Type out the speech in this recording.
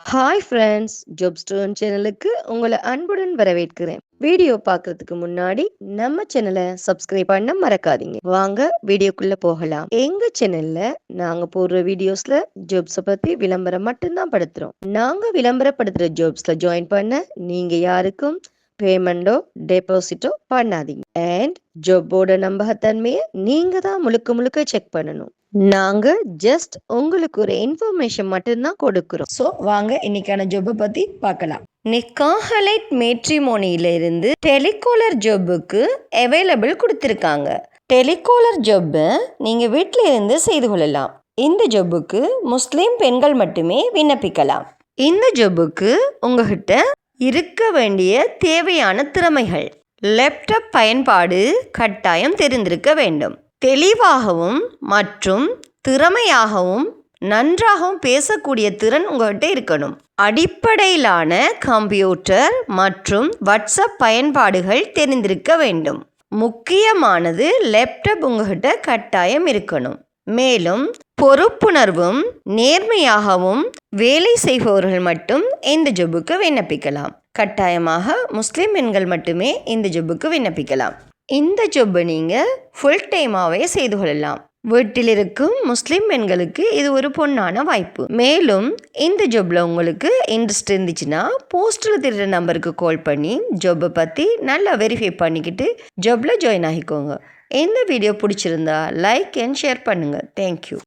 Hi friends, job stone சேனலுக்கு உங்களை அன்புடன் வரவேற்கிறேன். வீடியோ பார்க்கறதுக்கு முன்னாடி நம்ம சேனலை சப்ஸ்கிரைப் பண்ண மறக்காதீங்க. வாங்க வீடியோக்குள்ள போகலாம். எங்க சேனல்ல நாங்க போடுற வீடியோஸ்ல ஜாப்ஸை பத்தி விளம்பரம் மட்டும்தான் படுத்துறோம். நாங்க விளம்பரப்படுத்துற ஜாப்ஸ்ல ஜாயின் பண்ண நீங்க யாருக்கும் பேமெண்டோ டெபாசிட்டோ பண்ணாதீங்க. அண்ட் ஜாப்போட நம்பகத்தன்மையை நீங்க தான் முழுக்க முழுக்க செக் பண்ணணும். நாங்க ஜஸ்ட் உங்களுக்கு ஒரு இன்ஃபர்மேஷன் மட்டும்தான் கொடுக்கிறோம். ஸோ வாங்க இன்னைக்கான ஜாப்பை பத்தி பார்க்கலாம். நிக்காஹலைட் மேட்ரிமோனியில இருந்து டெலிகாலர் ஜாப்புக்கு அவைலபிள் கொடுத்துருக்காங்க. டெலிகாலர் ஜாப்பை நீங்க வீட்டில இருந்து செய்து கொள்ளலாம். இந்த ஜாப்புக்கு முஸ்லீம் பெண்கள் மட்டுமே விண்ணப்பிக்கலாம். இந்த ஜாப்புக்கு உங்ககிட்ட இருக்க வேண்டிய தேவையான திறமைகள்: லேப்டாப் பயன்பாடு கட்டாயம் தெரிந்திருக்க வேண்டும். தெளிவாகவும் மற்றும் திறமையாகவும் நன்றாகவும் பேசக்கூடிய திறன் உங்கள்கிட்ட இருக்கணும். அடிப்படையிலான கம்ப்யூட்டர் மற்றும் வாட்ஸ்அப் பயன்பாடுகள் தெரிந்திருக்க வேண்டும். முக்கியமானது லேப்டாப் உங்ககிட்ட கட்டாயம் இருக்கணும். மேலும் பொறுப்புணர்வும் நேர்மையாகவும் வேலை செய்பவர்கள் மட்டும் இந்த ஜாப்புக்கு விண்ணப்பிக்கலாம். கட்டாயமாக முஸ்லிம் பெண்கள் மட்டுமே இந்த ஜாப்புக்கு விண்ணப்பிக்கலாம். இந்த ஜாப்பை நீங்கள் ஃபுல் டைமாகவே செய்து கொள்ளலாம். வீட்டில் இருக்கும் முஸ்லிம் பெண்களுக்கு இது ஒரு பொன்னான வாய்ப்பு. மேலும் இந்த ஜாப்பில் உங்களுக்கு இன்ட்ரெஸ்ட் இருந்துச்சுன்னா போஸ்டில் தெரிகிற நம்பருக்கு கால் பண்ணி ஜாப்பை பற்றி நல்லா வெரிஃபை பண்ணிக்கிட்டு ஜாப்பில் ஜாயின் ஆகிக்கோங்க. இந்த வீடியோ பிடிச்சிருந்தா லைக் அண்ட் ஷேர் பண்ணுங்கள். தேங்க்யூ.